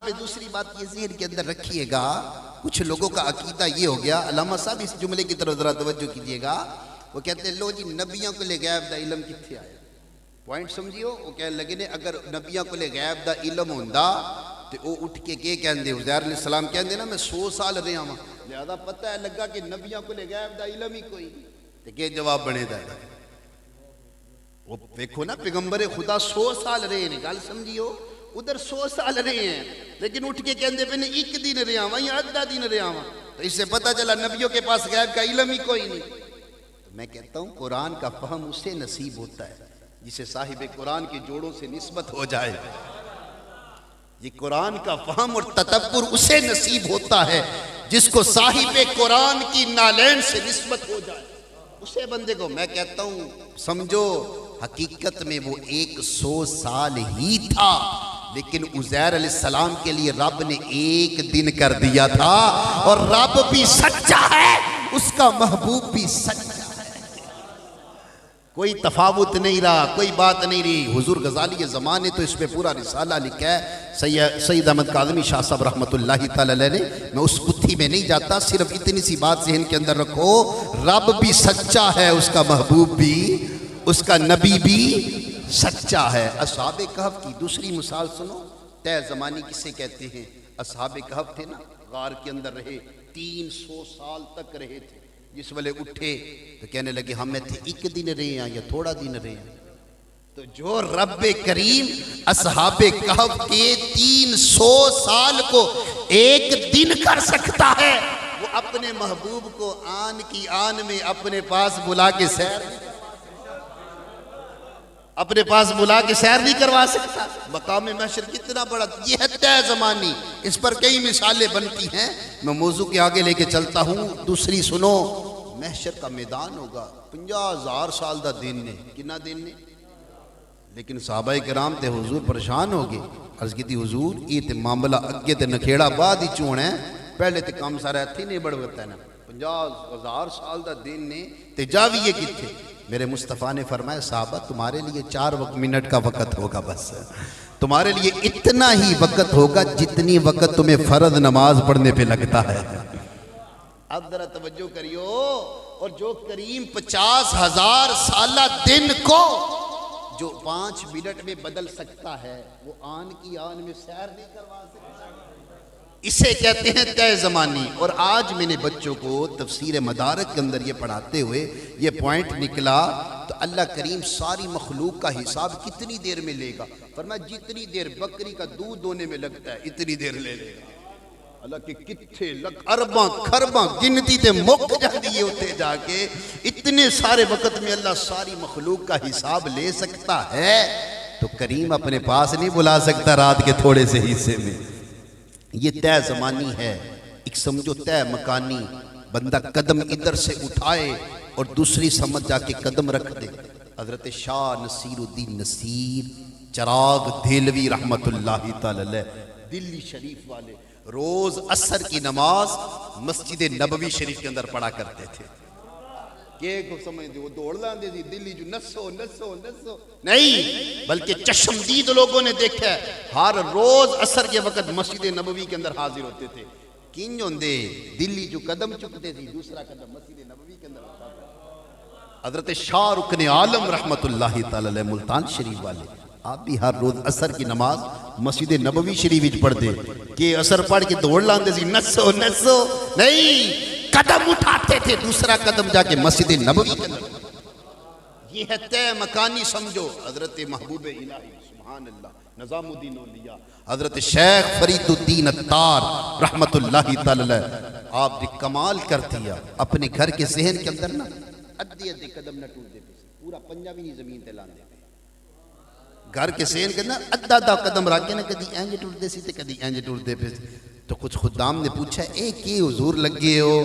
पे दूसरी बात ये ज़हन के अंदर रखिएगा, कुछ लोगों का अकीदा ये हो गया, अल्लामा साहब इस जुमले की तरफ ज़रा तवज्जो कीजिएगा। वो कहते हैं लो जी नबियों को ले गैब दा इलम कित्थे आया। पॉइंट समझियो। वो कह लगे ने अगर नबियों को ले गैब दा इलम होंदा तो वो उठ के कहते उज़ैर अलैहिस्सलाम कहते ना मैं 100 साल रहा वा, लिहाजा पता है लगा कि नबियों को ले गैब दा इलम ही कोई तो के जवाब बने दा। वो देखो ना पैगंबर खुदा 100 साल रहे ने, गल समझियो, उधर 100 साल रहे हैं लेकिन उठ के कहते पे ने एक दिन रहा वा या आधा दिन रहा वा, तो इससे पता चला नबियों के पास गैब का इलम ही कोई नहीं। तो मैं कहता हूँ कुरान का फहम उसे नसीब होता है जिसे साहिब कुरान के जोड़ों से निस्बत हो जाए। ये कुरान का फहम और तदब्बुर उसे नसीब होता है जिसको साहिब कुरान की नालैन से निस्बत हो जाए, उसे बंदे को। मैं कहता हूँ समझो हकीकत में वो 100 साल ही था, लेकिन उज़ैर अलैहिस्सलाम के लिए रब ने एक दिन कर दिया था। और रब भी सच्चा है, उसका महबूब भी सच्चा है, कोई तफावुत नहीं रहा, कोई बात नहीं रही। हुजूर गजाली के ज़माने तो इस पर पूरा रिसाला लिखा है सैयद अहमद काज़मी शाह साहब रहमतुल्लाहि तआला अलैह ने। मैं उस कुत्थी में नहीं जाता, सिर्फ इतनी सी बात ज़हन के अंदर रखो, रब भी सच्चा है, उसका महबूब भी, उसका नबी भी सच्चा है। असहाबे कहफ की दूसरी मिसाल सुनो। तय ज़मानी किसे कहते हैं? असहाबे कहफ थे ना, गार के अंदर रहे, 300 साल तक रहे थे। जिस वाले उठे तो कहने लगे हम थे एक दिन रहे हैं या थोड़ा दिन रहे हैं। तो जो रब्बे करीम असहाबे कहफ के 300 साल को एक दिन कर सकता है, वो अपने महबूब को आन की आन में अपने पास बुला के सैर नहीं करवा सकता। मकाम महशर कितना बड़ा, ये है तय ज़मानी। इस पर कई मिसालें बनती हैं, मैं मौजू के आगे लेके चलता हूँ। दूसरी सुनो, महशर का मैदान होगा, 50,000 साल का दिन ने, कितना दिन ने, लेकिन सहाबाए किराम ते हुजूर परेशान हो गए। अर्ज की हुजूर ये तो मामला अगे तो नखेड़ा बाद ही चोना है, पहले तो काम सारा इत्थे नहीं बढ़ता है ना, 50,000 साल का दिन ने ते जाविए किथे। मेरे मुस्तफ़ा ने फरमाया साहबा तुम्हारे लिए 4 मिनट का वक़्त होगा, बस तुम्हारे लिए इतना ही वक़्त होगा जितनी वक़्त तुम्हें फ़र्ज नमाज पढ़ने पे लगता है। अब जरा तवज्जो करियो। और जो करीम 50,000 साला दिन को जो 5 मिनट में बदल सकता है, वो आन की आन में सैर नहीं करवा सकता, इसे कहते हैं तय ज़मानी। और आज मैंने बच्चों को तफसीर मदारक के अंदर ये पढ़ाते हुए ये पॉइंट निकला, तो अल्लाह करीम सारी मखलूक का हिसाब कितनी देर में लेगा। फरमाया जितनी देर बकरी का दूध दोने में लगता है इतनी देर ले लेगा। अल्लाह के कितने लख अरबा खरबा गिनती ते मुक जाती है उठे जाके, इतने सारे वक़्त में अल्लाह सारी मखलूक का हिसाब ले सकता है। तो करीम अपने पास नहीं बुला सकता रात के थोड़े से हिस्से में। ये तय ज़मानी है, एक समझो तय मकानी। बंदा कदम इधर से उठाए और दूसरी समझ जाके कदम रख दे। हज़रत शाह नसीरुद्दीन नसीर चिराग देलवी रहमतुल्लाहि तआला अलैह दिल्ली शरीफ वाले रोज असर की नमाज मस्जिद नबवी शरीफ के अंदर पढ़ा करते थे। के को समझते वो दौड़ लाते थे दिल्ली जो नसो नसो नसो नहीं, बल्कि चश्मदीद लोगों ने देखा है हर रोज असर के वक्त मस्जिद नबवी के अंदर हाजिर होते थे। किंज होंदे दिल्ली जो कदम चुकते थी, दूसरा कदम मस्जिद नबवी के अंदर होता था। हजरत शाह रुकने आलम रहमतुल्लाहि तआला अलैह मुल्तान शरीफ वाले, आप भी हर रोज असर की नमाज मस्जिद नबवी शरीफ पढ़ते कि असर पढ़ के दौड़ लाते थे, नसो नसो नहीं, कदम उठाते थे, दूसरा कदम जाके मस्जिद नबवी के अंदर। ये है तय मकानी समझो। हजरत महबूब इलाही सुभान अल्लाह निजामुद्दीन औलिया हजरत शेख फरीदुद्दीन अत्तार रहमतुल्लाहि तआला अलैह, आपने कमाल कर दिया। अपने घर के सहन के अंदर ना अद्दे अद्दे कदम न टूटते, पूरा पंजाबी नहीं जमीन ते लांदे। घर के सेन के ना अद्धा अद्धा कदम रख के ना कदी इंज टुरदे सी ते कदी इंज टुरदे पे। तो कुछ खुदाम ने पूछा ए की हुजूर लगे हो?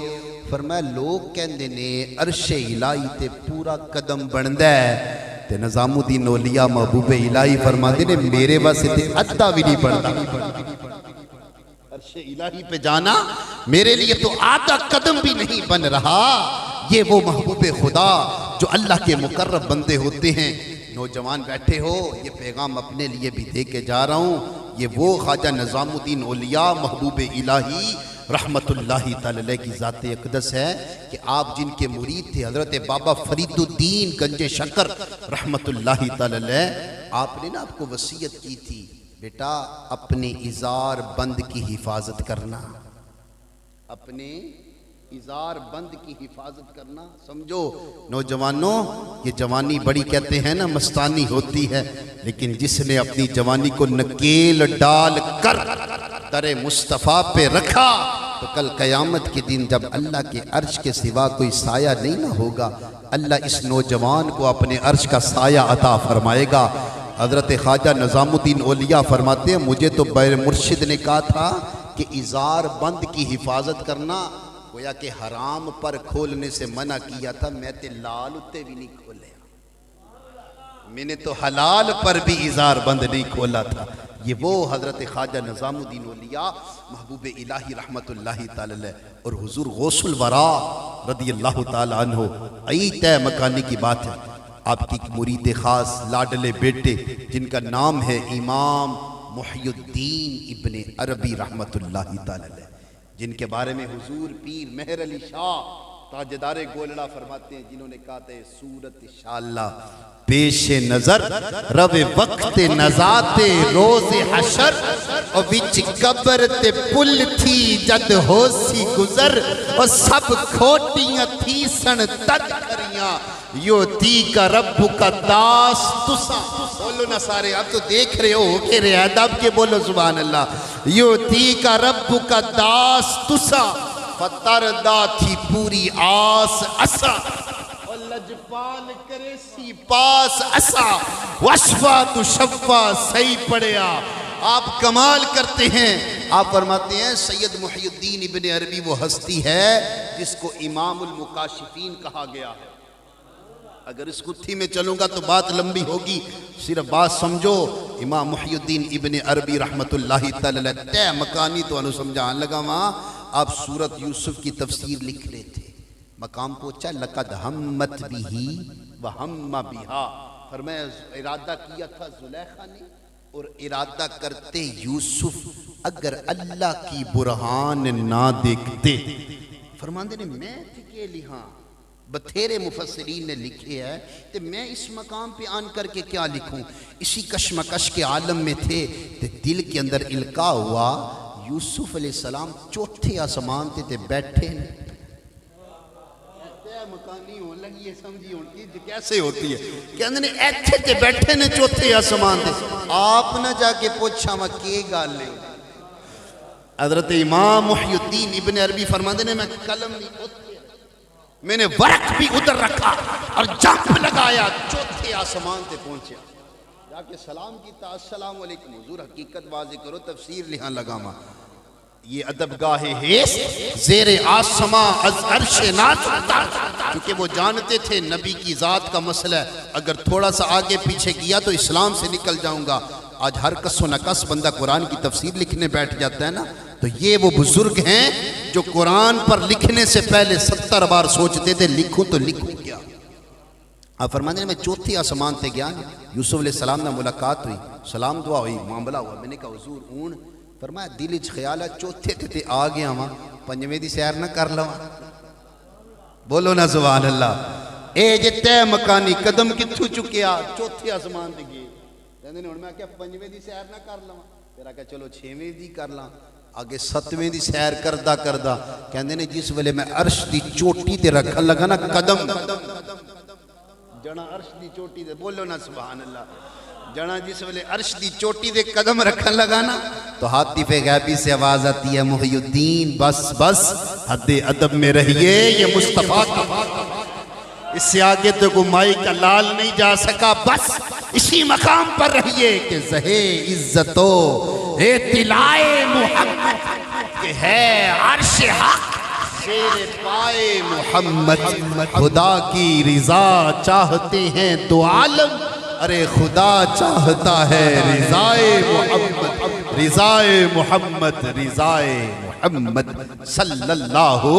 फरमाया लोग कहंदे ने अर्शे इलाही ते पूरा कदम बनदा है, ते निजामुद्दीन औलिया महबूबे इलाही फरमाते ने मेरे वास्ते ते अद्धा भी नहीं बनता। अर्शे इलाही पे जाना मेरे लिए तो आधा कदम भी नहीं बन रहा। ये वो महबूबे खुदा जो अल्लाह के मुकर्रब बंदे होते हैं। नौजवान बैठे हो, ये पैगाम अपने लिए भी दे के जा रहा हूँ, ये वो ख्वाजा निज़ामुद्दीन औलिया महबूब इलाही रहमतुल्लाहि तआला की ज़ात अक़दस है कि आप जिनके मुरीद थे हज़रत बाबा फरीदुद्दीन गंजे शकर रहमतुल्लाहि तआला, आपने ना आपको वसीयत की थी, बेटा अपने इज़ार बंद की हिफाजत करना, अपने इज़ार बंद की हिफाजत करना। समझो नौजवानों, ये जवानी बड़ी कहते हैं ना मस्तानी होती है, लेकिन जिसने अपनी जवानी को नकेल डाल कर दरे मुस्तफ़ा पे रखा तो कल क़यामत के दिन जब अल्लाह के अर्श के सिवा कोई साया नहीं ना होगा, अल्लाह इस नौजवान को अपने अर्श का साया अता फरमाएगा। हज़रत ख्वाजा निज़ामुद्दीन औलिया फरमाते हैं, मुझे तो बैर मुर्शिद ने कहा था कि इज़ार बंद की हिफाजत करना, गोया कि हराम पर खोलने से मना किया था, मैं तो लाल उत्ते भी नहीं खोले, मैंने तो हलाल पर भी इज़ार बंद नहीं खोला था। ये वो हज़रत ख्वाजा निज़ामुद्दीन औलिया महबूब इलाही रहमतुल्लाहि तआला और हुज़ूर गौसुल वरा रदियल्लाहु तआला अन्हु आई तय मकानी की बात है। आपकी मुरीद खास लाडले बेटे जिनका नाम है इमाम मुहियुद्दीन इब्ने अरबी रहमतुल्लाहि तआला, जिनके बारे में हुजूर पीर मेहर अली शाह ताजदारे गोलड़ा फरमाते हैं, जिन्होंने कहा था सूरत शाला पेशे नजर रवे वक्त नजाते रोज़े हशर और विच कब्र ते पुल थी जद होसी गुजर और सब खोटियां थी सन तद करियां यो ती का रब्बु का दास तुसा। बोलो ना सारे, आप तो देख रहे हो कि रे अदब के बोलो सुभान अल्लाह। यो ती का रब्बु का दास तुसा फतरदा थी पूरी आस असा और लजपाल करे सी पास असा वशफा तु शफ़ा सही पड़िया। आप कमाल करते हैं, आप फरमाते हैं सैयद मुहियुद्दीन इब्ने अरबी वो हस्ती है जिसको इमामुल मुकाशिफीन कहा गया है। अगर इस गुत्थी में चलूंगा तो बात लंबी होगी, सिर्फ बात समझो। इमाम मुहियुद्दीन इब्ने अरबी रहमतुल्लाहि तआला तय मकानी तो अनुसमझान लगा, वहाँ आप सूरत यूसुफ की तफसीर लिख रहे थे, मकाम पहुंचा लक़द हम्मत बिही व हम्मा बिहा, फरमाया इरादा किया था जुलेखा ने और इरादा करते यूसुफ अगर अल्लाह की बुरहान ना देखते। फरमाते ने मैं के लिहा बथेरे मुफस्सिरीन ने लिखे है, तो मैं इस मकाम पे आन करके क्या लिखूं। इसी कशमकश के आलम में थे तो दिल के अंदर इल्का हुआ यूसुफ अलैहिस्सलाम चौथे आसमान ते बैठे मकानी हो लगी है, समझी होती कैसे होती है, कहते ने ऐथे ते बैठे ने चौथे आसमान ते। आप ना जाके पूछा मैं के गल है। हजरत इमाम मुहियुद्दीन इब्ने अरबी फरमाते ने मैं कलम नहीं उठे, मैंने वर्क भी उधर रखा और जंप लगाया, चौथे आसमान पे पहुंचे, जाके सलाम किया, अस्सलाम वालेकुम हुजूर हकीकत वाज़े करो, तफसीर लिहां लगामा। ये अदबगाह है ज़ेरे आसमां अज़ अर्शे नाज़, क्योंकि वो जानते थे नबी की ज़ात का मसला है, अगर थोड़ा सा आगे पीछे किया तो इस्लाम से निकल जाऊंगा। आज हर कस नकस बंदा कुरान की तफसीर लिखने बैठ जाता है ना, तो ये वो बुजुर्ग हैं जो कुरान पर लिखने से पहले 70 बार सोचते थे लिखूं तो लिखूं क्या। आप फरमाते मैं चौथी आसमान से गया, यूसुफ अलैहिस्सलाम ने मुलाकात हुई, सलाम दुआ हुई, मामला हुआ, मैंने कहा हुजूर ऊन, फरमाया दिल च ख्याल है चौथे ते आ गया वहां, पंजवें दी सैर ना कर लवा। बोलो ना सुभान अल्लाह। ए जे तय मकानी कदम किथों चुकिया, चौथे आसमान ते गए, कहंदे हुण मैं क्या पंजवें दी सैर ना कर लवा, फिर आख्या चलो छेवें दी कर ला, आगे सतवें दी सैर करदा करदा कहंदे ने जिस वेले मैं अर्श दी चोटी ते रखन लगा ना कदम, जना अर्श दी चोटी ते, बोलो ना सुभान अल्लाह, जना जिस वेले अर्श दी चोटी दे कदम रखन लगा ना तो हातिफे गैबी से आवाज आती है मुहियुद्दीन बस बस हद्दे अदब में रहिए, ये मुस्तफा का, इससे आगे तो गुमाई का लाल नहीं जा सका, बस इसी मकाम पर रहिए कि ज़हे इज्जतो ए तिलाए मुहम्मद के है अर्श हक, शेर पाए मुहम्मद, खुदा की रिजा चाहते हैं दो आलम, अरे खुदा चाहता है रिजाए मुहम्मद, रिजाए मुहम्मद, रिजाए मुहम्मद सल्लल्लाहु